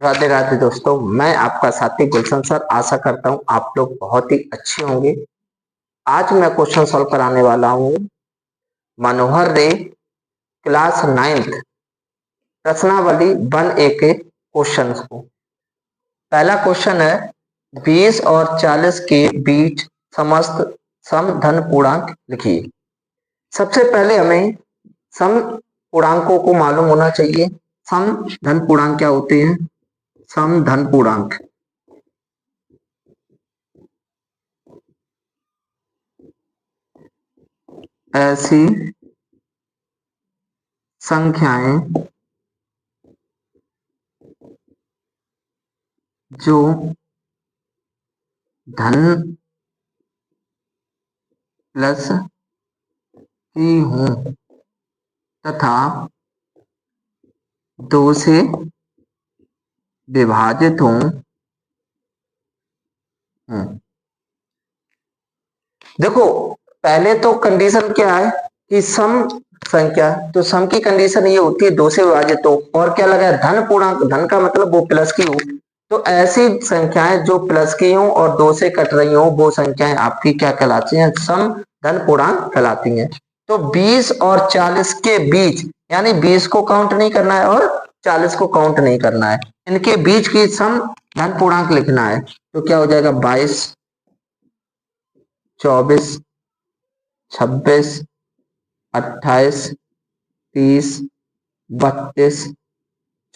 राधे राधे दोस्तों, मैं आपका साथी गुलशन सर। आशा करता हूँ आप लोग बहुत ही अच्छे होंगे। आज मैं क्वेश्चन सॉल्व कराने वाला हूँ मनोहर रे क्लास 9th प्रश्नावली 1A के क्वेश्चन को। पहला क्वेश्चन है 20 और 40 के बीच समस्त सम धन पूर्णांक लिखिए। सबसे पहले हमें सम पूर्णांकों को मालूम होना चाहिए। सम धन पूर्णांक क्या होते हैं? सम धन पूर्णांक ऐसी संख्याएं जो धन प्लस की हूं तथा 2 से विभाजित हूं। देखो, पहले तो कंडीशन क्या है कि सम संख्या, तो सम की कंडीशन ये होती है 2 से विभाजित हो। और क्या लगा है? धन पूर्णांक। धन का मतलब वो प्लस की हो। तो ऐसी संख्याएं जो प्लस की हो और 2 से कट रही हो, वो संख्याएं आपकी क्या कहलाती हैं? सम धन पूर्णांक कहलाती हैं। तो 20 और 40 के बीच, यानी 20 को काउंट नहीं करना है और 40 को काउंट नहीं करना है, इनके बीच की सम धन पूर्णांक लिखना है। तो क्या हो जाएगा? 22, 24, 26, 28, 30, 32,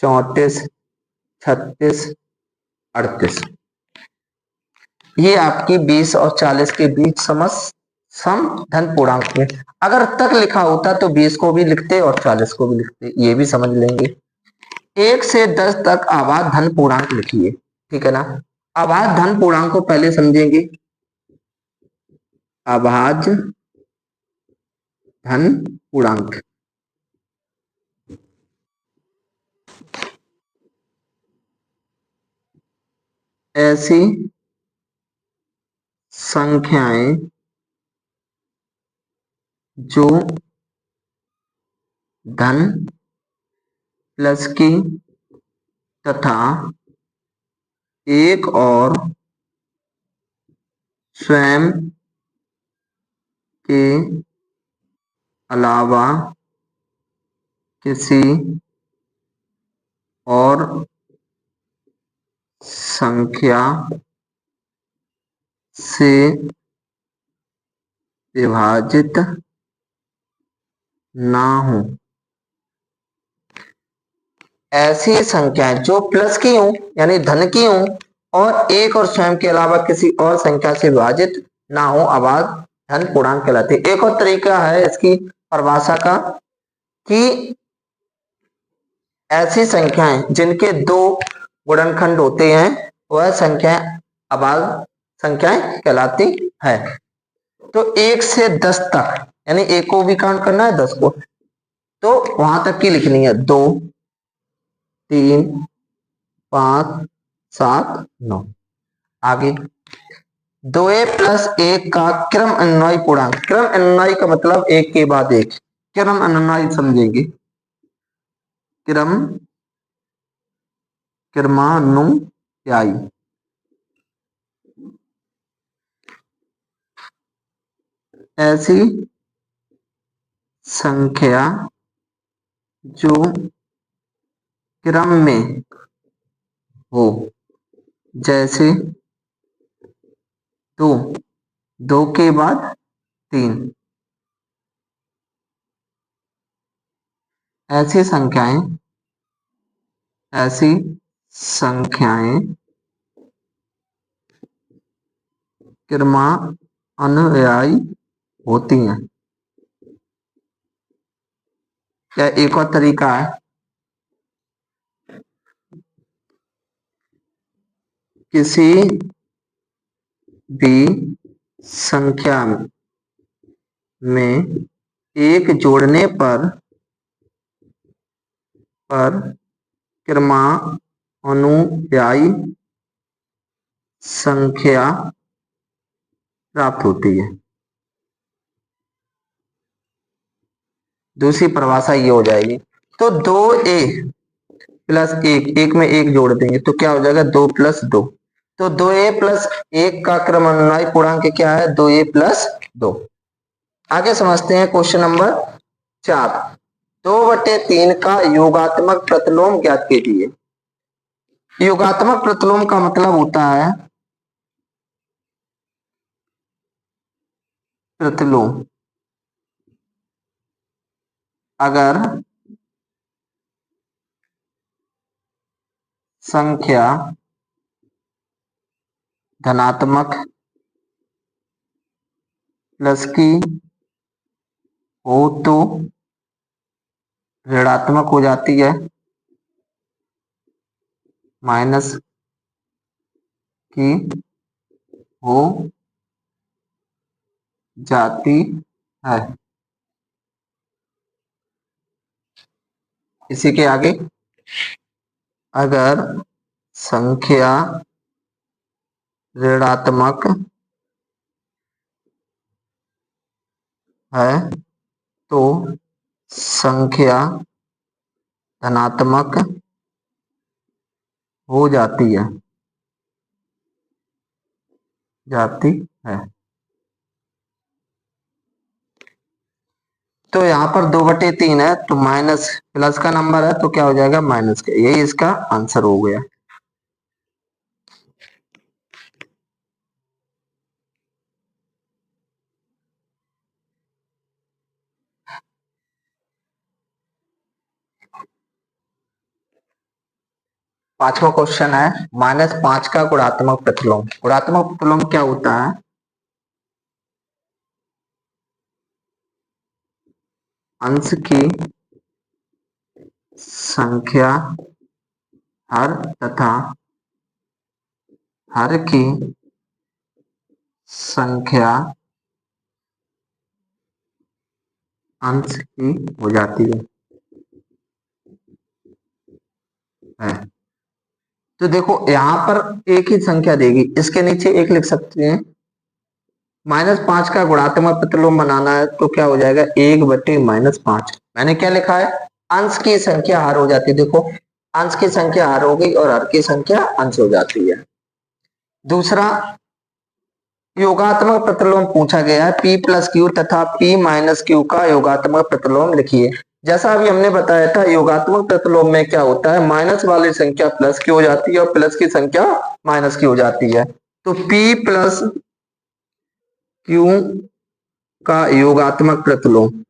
34, 36, 38। ये आपकी 20 और 40 के बीच सम धन पूर्णांक में। अगर तक लिखा होता तो 20 को भी लिखते और 40 को भी लिखते, ये भी समझ लेंगे। 1 से 10 तक अभाज्य धन पूर्णांक लिखिए। ठीक है ना? अभाज्य धन पूर्णांक को पहले समझेंगे। अभाज्य धन पूर्णांक ऐसी संख्याएं जो धन प्लस की तथा एक और स्वयं के अलावा किसी और संख्या से विभाजित ना हो। ऐसी संख्याएं जो प्लस की हों, यानी धन की हों, और एक और स्वयं के अलावा किसी और संख्या से विभाजित ना हो, अभाज्य धन पूर्णांक कहलाती है। एक और तरीका है इसकी परिभाषा का कि ऐसी संख्याएं जिनके 2 गुणनखंड होते हैं, वह संख्याएं अभाज्य संख्याएं कहलाती है। तो 1 से 10 तक, यानी 1 को भी काउंट करना है, 10 को, तो वहां तक की लिखनी है। 2, 3, 5, 7, 9। आगे 2a प्लस 1 का क्रम अनुनायी पूर्णांक। क्रम अनुनायी का मतलब एक के बाद एक। क्रम अनुनायी समझेंगे। क्रमानुयायी ऐसी संख्या जो क्रम में हो, जैसे 2, 2 के बाद 3। ऐसी संख्याएं क्रमानुयायी होती हैं। या एक और तरीका है, किसी भी संख्या में एक जोड़ने पर क्रमानुयायी संख्या प्राप्त होती है। दूसरी परिभाषा ये हो जाएगी। तो 2a प्लस एक, एक में एक जोड़ देंगे तो क्या हो जाएगा 2 + 2। तो 2a+1 का क्रमानुसारी पूर्णांक क्या है 2a+2। आगे समझते हैं क्वेश्चन नंबर 4। 2/3 का योगात्मक प्रतिलोम ज्ञात कीजिए। योगात्मक प्रतिलोम का मतलब होता है प्रतिलोम अगर संख्या धनात्मक प्लस की हो तो ऋणात्मक हो जाती है, माइनस की हो जाती है। इसी के आगे अगर संख्या ऋणात्मक है तो संख्या धनात्मक हो जाती है। तो यहाँ पर 2/3 है तो माइनस प्लस का नंबर है तो क्या हो जाएगा माइनस का, यही इसका आंसर हो गया। पांचवा क्वेश्चन है -5 का गुणात्मक प्रतिलोम। गुणात्मक प्रतिलोम क्या होता है, अंश की संख्या हर तथा हर की संख्या अंश की हो जाती है। तो देखो यहाँ पर एक ही संख्या देगी, इसके नीचे एक लिख सकते हैं। -5 का गुणात्मक प्रतिलोम बनाना है तो क्या हो जाएगा 1/-5। मैंने क्या लिखा है, अंश की संख्या हर हो जाती है। देखो अंश की संख्या हर हो गई और हर की संख्या अंश हो जाती है। दूसरा योगात्मक प्रतिलोम पूछा गया है, P+Q तथा P-Q का योगात्मक प्रतिलोम लिखिए। जैसा अभी हमने बताया था योगात्मक प्रतिलोम में क्या होता है, माइनस वाली संख्या प्लस की हो जाती है और प्लस की संख्या माइनस की हो जाती है। तो P+Q का योगात्मक प्रतिलोम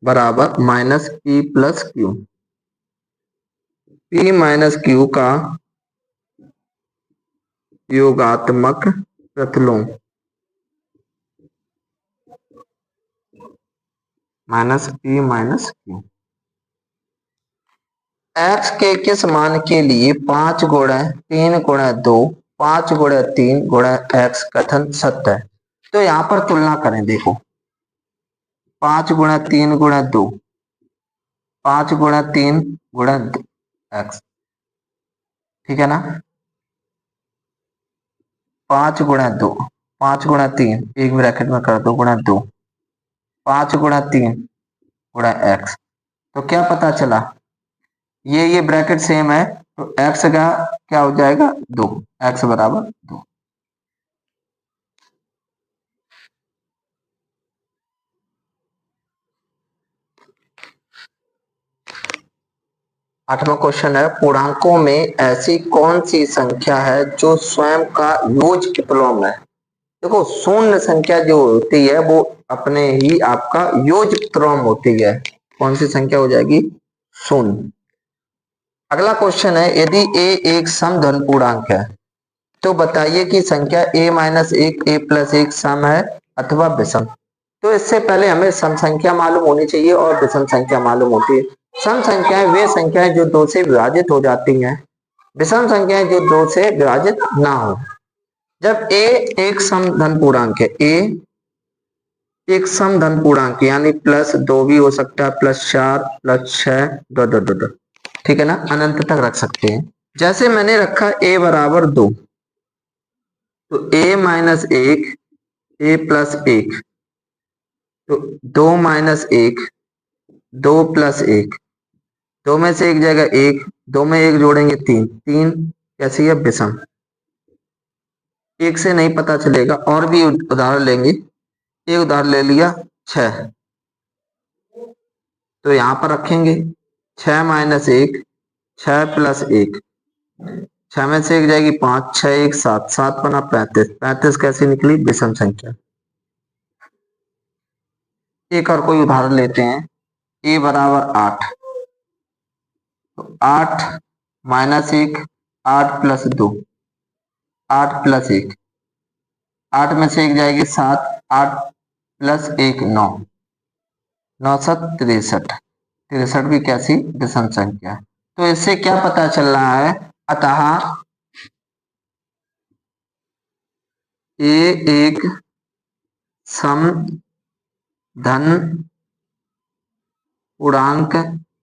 बराबर -P+Q। P-Q का योगात्मक प्रतिलोम -P-Q। x के किस मान के लिए 5 गुणा 3 गुणा 2 5 गुणा 3 गुणा x कथन सत्य है। तो यहाँ पर तुलना करें, देखो 5 गुणा 3 गुणा 2 5 गुणा 3 गुणा x, ठीक है ना। 5 गुणा 2 5 गुणा 3 एक ब्रैकेट में कर दो गुणा 2 5 गुणा 3 गुणा x। तो क्या पता चला, ये ब्रैकेट सेम है तो x का क्या हो जाएगा 2, x बराबर 2। आठवां क्वेश्चन है, पूर्णांकों में ऐसी कौन सी संख्या है जो स्वयं का योज प्रतिलोम है। देखो शून्य संख्या जो होती है वो अपने ही आपका योज प्रतिलोम होती है। कौन सी संख्या हो जाएगी, शून्य। अगला क्वेश्चन है, यदि a एक समधन पूर्णांक है तो बताइए कि संख्या a-1 a+1 सम है अथवा विषम। तो इससे पहले हमें सम संख्या मालूम होनी चाहिए और विषम संख्या मालूम होती है। सम संख्याएं वे संख्याएं जो 2 से विभाजित हो जाती हैं, विषम संख्याएं जो 2 से विभाजित ना हो। जब a एक समधन पूर्णांक है, a एक समधन पूर्णांक यानी +2 भी हो सकता है, +4 +6 दो, ठीक है ना, अनंत तक रख सकते हैं। जैसे मैंने रखा a बराबर 2 तो a-1 a+1 तो 2 - 1, 2 + 1, दो में से एक जाएगा 1, दो में एक जोड़ेंगे 3, 3 कैसी है विषम। एक से नहीं पता चलेगा, और भी उदाहरण लेंगे। एक उदाहरण ले लिया 6, तो यहां पर रखेंगे 6 - 1, 6 + 1, 6 में से एक जाएगी 5, 6 1 7, 7 बना 35, 35 कैसी निकली विषम संख्या। एक और कोई उदाहरण लेते हैं, a = 8, तो 8 - 1, 8 + 2, 8 + 1, 8 में से एक जाएगी 7, 8 + 1 9, 9 7 63, 63 भी कैसी विषम संख्या। तो इससे क्या पता चल रहा है, अतः ए एक सम धन पूर्णांक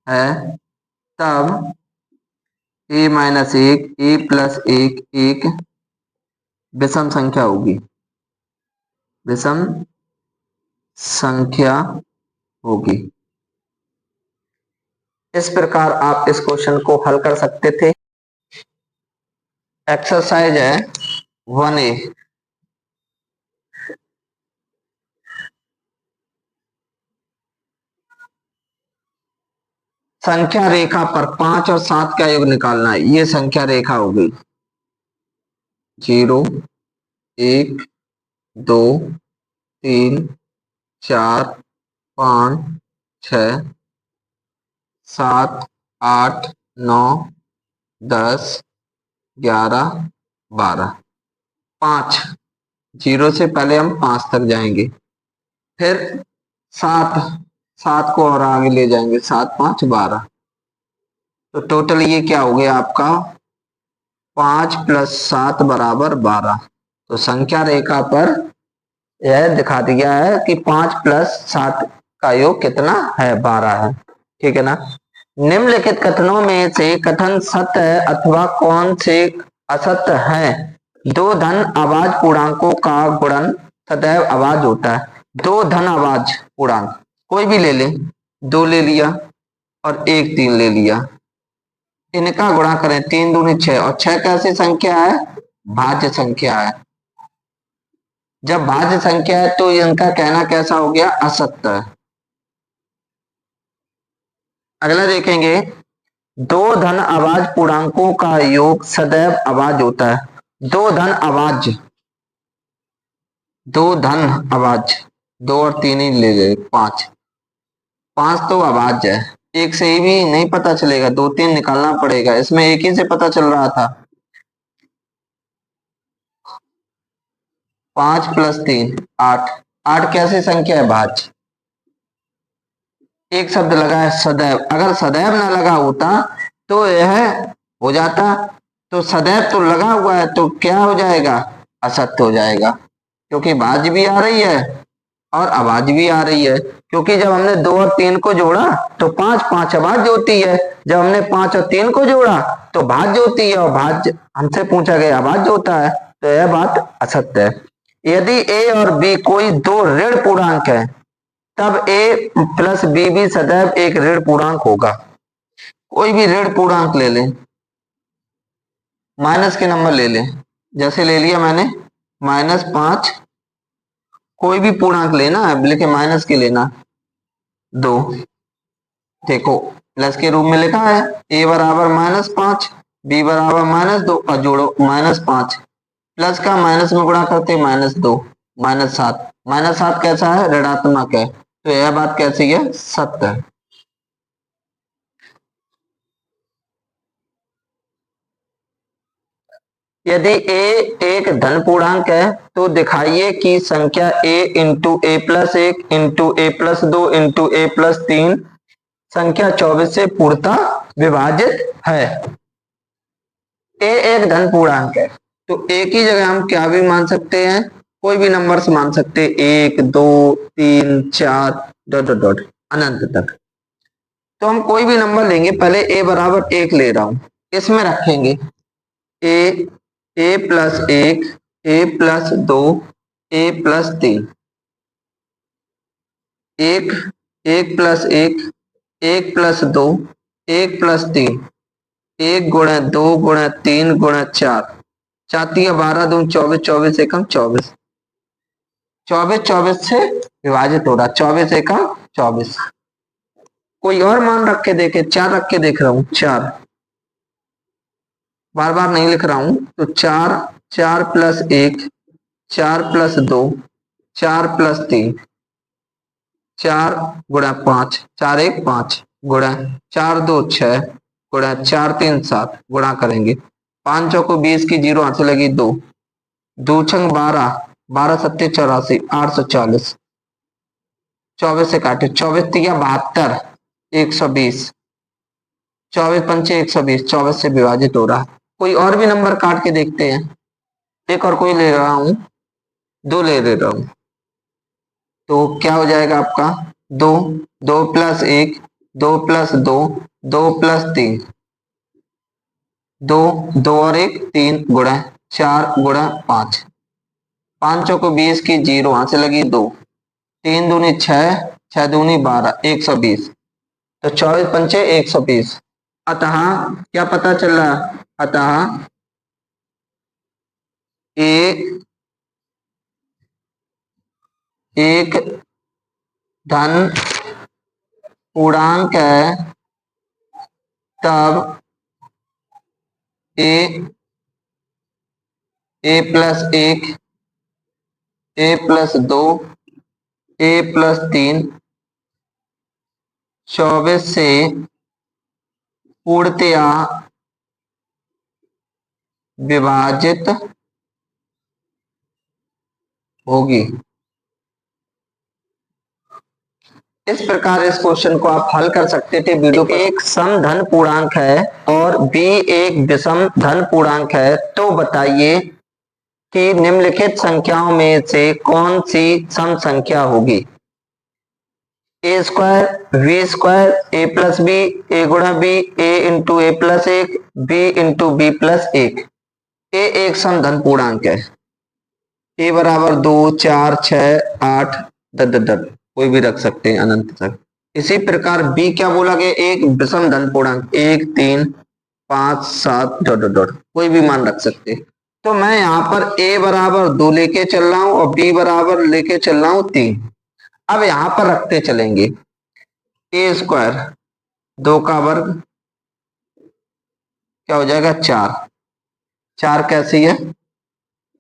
है, तब a - 1, a + 1 एक विषम संख्या होगी, विषम संख्या होगी। इस प्रकार आप इस क्वेश्चन को हल कर सकते थे। एक्सरसाइज है 1A। संख्या रेखा पर 5 और 7 का योग निकालना है। ये संख्या रेखा हो गई 0 1 2 3 4 5 6 7 8 9 10 11 12। 5, 0 से पहले हम 5 तक जाएंगे, फिर 7, 7 को और आगे ले जाएंगे, 7 5 12। तो टोटल ये क्या हो गया आपका, 5 + 7 = 12। तो संख्या रेखा पर यह दिखा दिया है कि 5 + 7 का योग कितना है, 12 है। ठीक है ना। निम्नलिखित कथनों में से कथन सत्य है अथवा कौन से असत्य है। दो धन अभाज्य पूर्णांकों का गुणन सदैव अभाज्य होता है। दो धन अभाज्य पूर्णांक कोई भी ले ले, 2 ले लिया और 1 3 ले लिया, इनका गुणा करें, 3 दूनी 6, और 6 कैसी संख्या है, भाज्य संख्या है। जब भाज्य संख्या है तो इनका कहना कैसा हो गया, असत्य है। अगला देखेंगे, दो धन अभाज्य पूर्णांकों का योग सदैव अभाज्य होता है। दो धन अभाज्य, दो धन अभाज्य, 2 और 3 ही ले ले, 5, 5 तो अभाज्य है, एक से ही भी नहीं पता चलेगा, 2 3 निकालना पड़ेगा, इसमें एक ही से पता चल रहा था। 5 + 3 8, 8 कैसी संख्या है, भाज्य। एक शब्द लगा है सदैव, अगर सदैव ना लगा होता तो यह हो जाता, तो सदैव तो लगा हुआ है तो क्या हो जाएगा, असत्य हो जाएगा, क्योंकि भाज्य भी आ रही है और अभाज्य भी आ रही है। क्योंकि जब हमने 2 और 3 को जोड़ा तो 5 5 अभाज्य होती है, जब हमने 5 और 3 को जोड़ा तो भाज्य होती है, और भाज्य हमसे पूछा गया अभाज्य होता है, तो यह बात असत्य है। यदि a और b कोई दो ऋण पूर्णांक है, तब a + b भी सदैव एक ऋण पूर्णांक होगा। कोई भी ऋण पूर्णांक ले लें, माइनस के नंबर ले लें, जैसे ले लिया मैंने -5, कोई भी पूर्णांक लेना है, लेकिन माइनस के लेना 2। देखो प्लस के रूप में लिखा है, a = -5, b = -2, और जोड़ो -5, प्लस का माइनस में गुणा करते -2, -7, -7 कैसा है, ऋणात्मक है, तो यह बात कैसी है, सत्य है। यदि a एक धन पूर्णांक है तो दिखाइए कि संख्या a × a + 1 × a + 2 × a + 3 संख्या 24 से पूर्णतः विभाजित है। a एक धन पूर्णांक है तो a की जगह हम क्या भी मान सकते हैं, कोई भी नंबर से मान सकते हैं, 1 2 3 4 डॉट डॉट डॉट अनंत तक। तो हम कोई भी नंबर लेंगे, पहले a = 1 ले रहा हूं, इसमें रखेंगे a + 1, a + 2, a + 3, एक, एक प्लस एक, एक प्लस दो, एक प्लस तीन, एक गुणा दो गुणा तीन गुणा चार, चाती है 12 दूनी 24, 24 एकम 24, 24 24 से विभाजित हो रहा, 24 एकम 24। कोई और मान रख के देखे, 4 रख के देख रहा हूं, 4 बार बार नहीं लिख रहा हूं, तो 4, 4 प्लस एक, 4 प्लस दो, 4 प्लस तीन, 4 गुणा 5, 4 एक 5 गुणा 4 दो 6 गुणा 4 3 7 गुणा करेंगे, 5 चौको 20 की, जीरो हाथ से लगी 2, दो छंग 12, 12 सत्ते 84, 840, 24 से काटे, 24 तिया 72, 120, 24 पंचे 120, 24 से विभाजित हो रहा। कोई और भी नंबर काट के देखते हैं, एक और कोई ले रहा हूं, 2 ले रहा हूं, तो क्या हो जाएगा आपका, 2, 2 प्लस एक, 2 प्लस दो, 2 प्लस तीन, 2, 2 और एक 3 गुणा 4 गुणा 5, 5 चौको 20 की, जीरो वहां से लगी 2, 3 दूनी 6, 6 दूनी 12, 120, तो 24 पंचे 120। अतः क्या पता चला, अतः ए एक धन पूर्णांक है, तब ए प्लस एक, ए प्लस दो, ए प्लस तीन 24 से पूर्णतया विभाजित होगी। इस प्रकार इस क्वेश्चन को आप हल कर सकते थे। वीडियो पर एक सम धन पूर्णांक है और बी एक विषम धन पूर्णांक है, तो बताइए कि निम्नलिखित संख्याओं में से कौन सी सम संख्या होगी। ए स्क्वायर, बी स्क्वायर, ए प्लस बी, ए गुणा बी, ए इंटू ए प्लस एक, बी इंटू बी प्लस एक। ए एक सम धन पूर्णांक है। ए बराबर 2, 4, 6, 8, 10 कोई भी रख सकते हैं अनंत तक। इसी प्रकार बी क्या बोला गया, एक विषम धन पूर्णांक, 1, 3, 5, 7 डॉट डॉट डॉट, कोई भी मान रख सकते हैं। तो मैं यहाँ पर a बराबर 2 लेके चल रहा हूं और b बराबर लेके चल रहा हूं 3। अब यहां पर रखते चलेंगे, ए स्क्वायर 2 का वर्ग क्या हो जाएगा 4, 4 कैसी है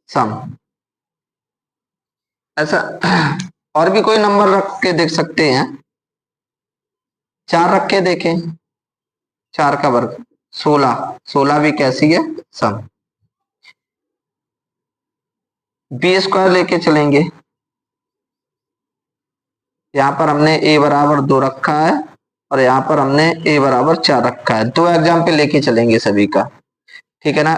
सम, ऐसा। और भी कोई नंबर रख के देख सकते हैं, 4 रख के देखें, 4 का वर्ग 16, 16 भी कैसी है सम। बी स्क्वायर लेके चलेंगे, यहां पर हमने a बराबर 2 रखा है और यहां पर हमने a बराबर 4 रखा है। 2 एग्जाम्पल लेके चलेंगे सभी का, ठीक है ना।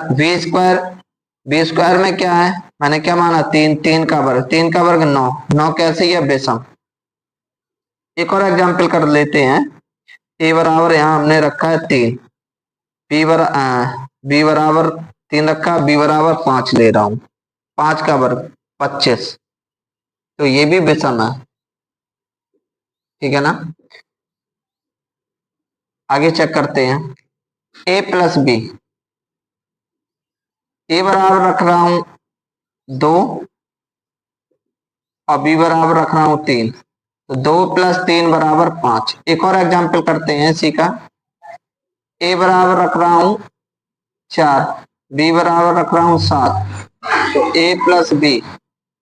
बी स्क्वायर में क्या है, मैंने क्या माना 3, 3 का वर्ग, 3 का वर्ग 9, 9 कैसी है बेसम। एक और एग्जाम्पल कर लेते हैं, a बराबर यहां हमने रखा है 3, बी बराबर 3 रखा, बी बराबर 5 ले रहा हूं, 5 का वर्ग 25, तो ये भी विषम है, ठीक है ना। आगे चेक करते हैं, a प्लस बी, ए बराबर रख रहा हूं 2 और बी बराबर रख रहा हूं 3, तो 2 प्लस 3 बराबर 5। एक और एग्जाम्पल करते हैं इसी का, ए बराबर रख रहा हूं 4, बी बराबर रख रहा हूं 7, तो ए प्लस बी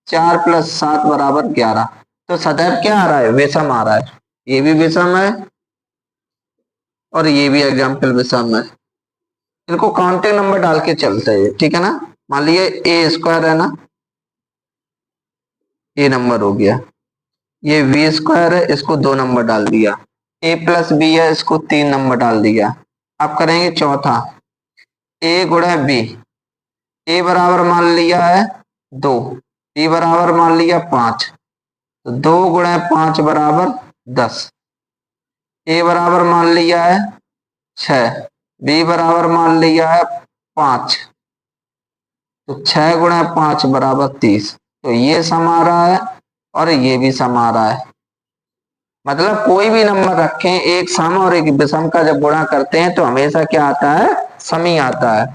4 प्लस 7 बराबर 11। तो सदैव क्या आ रहा है, विषम आ रहा है, ये भी विषम है और ये भी एग्जाम्पल विषम है। इनको काउंटिंग नंबर डाल के चलते हैं, ठीक है ना। मान लीजिए ए स्क्वायर है ना, ये नंबर हो गया, ये वी स्क्वायर है, इसको 2 नंबर डाल दिया, ए प्लस बी है, इसको 3 नंबर डाल दिया। अब करेंगे चौथा, ए गुणा बी, ए बराबर मान लिया है 2, बी बराबर मान लिया 5, तो 2 गुणा 5 बराबर 10, ए बराबर मान लिया है 6, बी बराबर मान लिया है 5, तो 6 गुणा 5 बराबर 30, तो ये सम आ रहा है और ये भी सम आ रहा है। मतलब कोई भी नंबर रखें, एक सम और एक विषम का जब गुणा करते हैं तो हमेशा क्या आता है, सम ही आता है।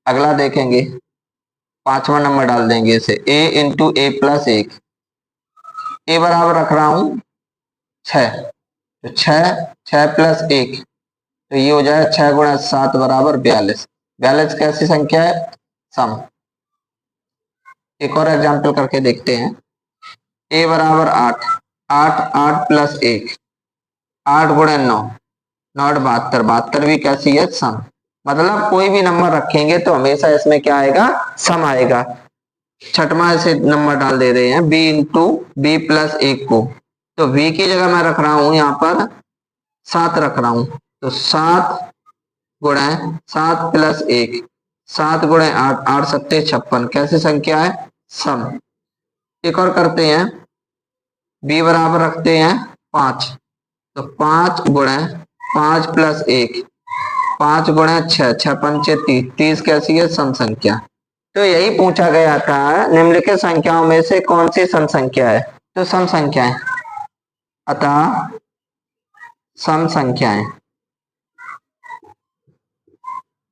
अगला देखेंगे, 5वां नंबर डाल देंगे इसे, a इंटू ए प्लस एक, ए बराबर रख रहा हूं 6, तो 6 प्लस एक, तो ये हो जाए 6 गुणा 7 बराबर 42। 42 कैसी संख्या है, सम। एक और एग्जांपल करके देखते हैं, a बराबर 8, 8 प्लस एक, 8 गुणे 9, 9 72, 72 भी कैसी है, सम। मतलब कोई भी नंबर रखेंगे तो हमेशा इसमें क्या आएगा, सम आएगा। छठवां ऐसे नंबर डाल दे रहे हैं, b इंटू बी प्लस एक को, तो v की जगह मैं रख रहा हूं यहाँ पर 7 रख रहा हूं, तो 7 गुणे 7 प्लस एक, 7 गुणे 8, 8 सत्ते 56, कैसी संख्या है, सम। एक और करते हैं, b बराबर रखते हैं 5, तो 5 गुणे 5 प्लस एक, 5 गुणे 6, 6 पंचे 30, 30 कैसी है, सम संख्या। तो यही पूछा गया था, निम्नलिखित संख्याओं में से कौन सी सम संख्या है, तो सम संख्याएं, अतः सम संख्याएं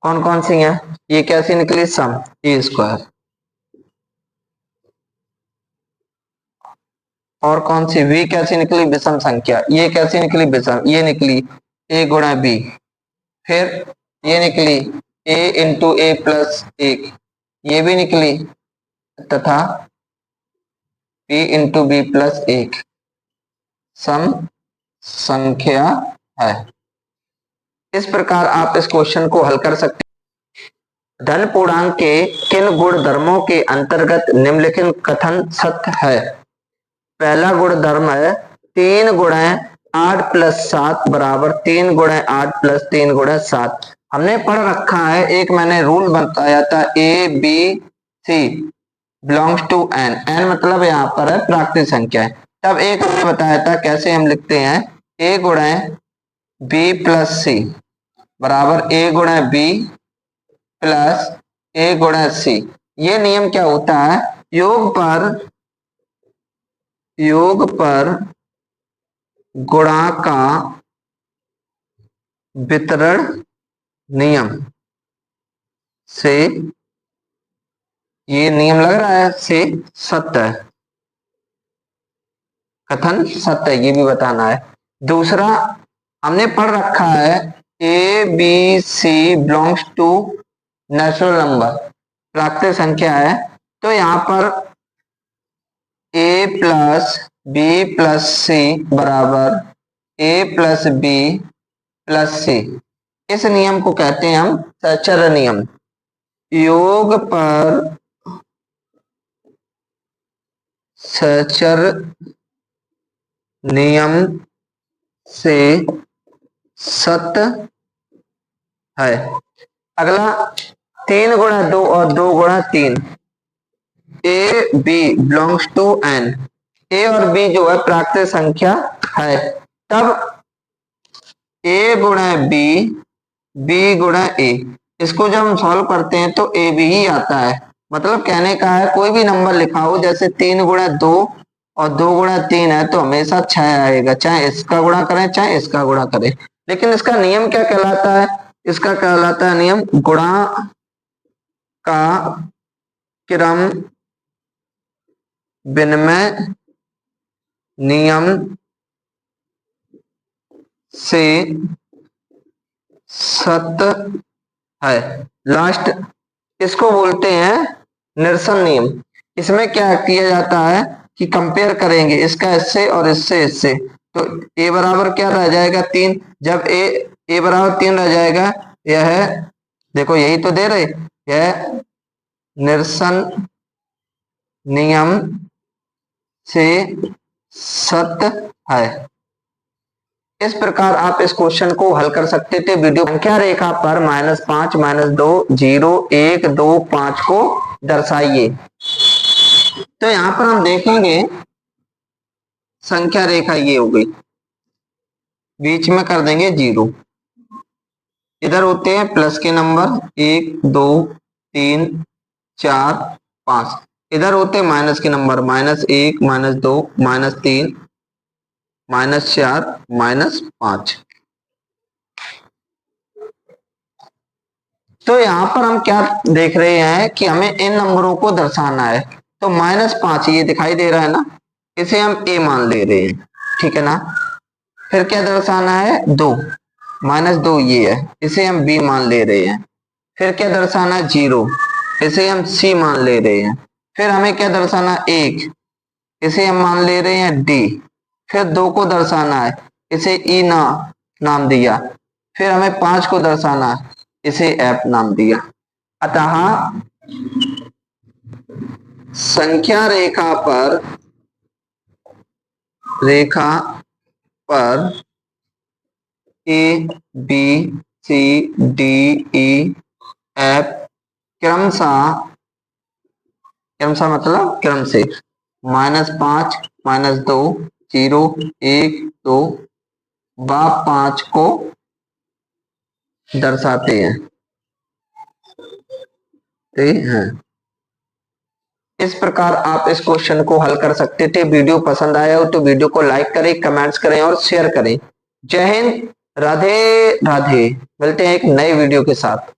कौन कौन सी हैं, ये कैसी निकली, सम, ए स्क्वायर। और कौन सी, v कैसी निकली, विषम संख्या, ये कैसी निकली, विषम, ये निकली a गुणा b। फिर ये निकली a इंटू ए प्लस एक, ये भी निकली, तथा b इंटू बी प्लस एक सम संख्या है। इस प्रकार आप इस क्वेश्चन को हल कर सकते हैं। धन पूर्णांक के किन गुण धर्मों के अंतर्गत निम्नलिखित कथन सत्य है। पहला गुण धर्म है 3 गुणे 8 प्लस 7 बराबर 3 गुणे 8 प्लस 3 गुणे 7। हमने पढ़ रखा है, एक मैंने रूल बताया था, A B C belongs to N, N मतलब यहाँ पर है प्राकृतिक संख्या है। तब एक बताया था कैसे हम लिखते हैं, ए गुणे बी प्लस सी बराबर ए गुणे बी प्लस ए गुणे सी। ये नियम क्या होता है, योग पर गुणा का वितरण नियम से, ये नियम लग रहा है से सत्य है, कथन सत्य है, ये भी बताना है। दूसरा हमने पढ़ रखा है, A B C belongs to natural number, प्राकृतिक संख्या है। तो यहाँ पर A plus B plus C बराबर A plus B plus C, इस नियम को कहते हैं हम सहचर्य नियम। योग पर सहचर्य नियम से सत्य है। अगला 3 गुणा 2 और 2 गुणा 3, a b belongs to n, a और बी जो है प्राकृतिक संख्या है। तब ए गुणा बी, बी गुणा ए, इसको जब हम सॉल्व करते हैं तो ए बी ही आता है। मतलब कहने का है, कोई भी नंबर लिखा हो, जैसे 3 गुणा 2 और 2 गुणा 3 है तो हमेशा 6 आएगा, चाहे इसका गुणा करें चाहे इसका गुणा करें। लेकिन इसका नियम क्या कहलाता है, इसका कहलाता है नियम गुणा का क्रम विनिमय नियम से सत्य है। लास्ट इसको बोलते हैं निरसन नियम। इसमें क्या किया जाता है कि कंपेयर करेंगे इसका इससे और इससे इससे, तो ए बराबर क्या रह जाएगा 3, जब ए बराबर 3 रह जाएगा, यह देखो यही तो दे रहे, यह निरसन नियम से सत्य है। इस प्रकार आप इस क्वेश्चन को हल कर सकते थे। वीडियो संख्या रेखा पर -5 -2 0 1 2 5 को दर्शाइए। तो यहां पर हम देखेंगे संख्या रेखा ये हो गई, बीच में कर देंगे 0, इधर होते हैं प्लस के नंबर 1 2 3 4 5, इधर होते हैं माइनस के नंबर -1 -2 -3 -4 -5। तो यहां पर हम क्या देख रहे हैं कि हमें इन नंबरों को दर्शाना है। तो -5 ये दिखाई दे रहा है ना, इसे हम ए मान ले रहे हैं, ठीक है ना। फिर क्या दर्शाना है, 2 -2 ये है, इसे हम बी मान ले रहे हैं। फिर क्या दर्शाना है, 0, इसे हम सी मान ले रहे हैं। फिर हमें क्या दर्शाना, 1, इसे हम मान ले रहे हैं डी। फिर 2 को दर्शाना है, इसे ई नाम दिया। फिर हमें 5 को दर्शाना है, इसे एफ नाम दिया। अतः संख्या रेखा पर A B C D E F क्रमशः मतलब क्रम से -5 -2 0 1 2 व 5 को दर्शाते हैं, ठीक है। इस प्रकार आप इस क्वेश्चन को हल कर सकते थे। वीडियो पसंद आया हो तो वीडियो को लाइक करें, कमेंट्स करें और शेयर करें। जय हिंद, राधे राधे। मिलते हैं एक नए वीडियो के साथ।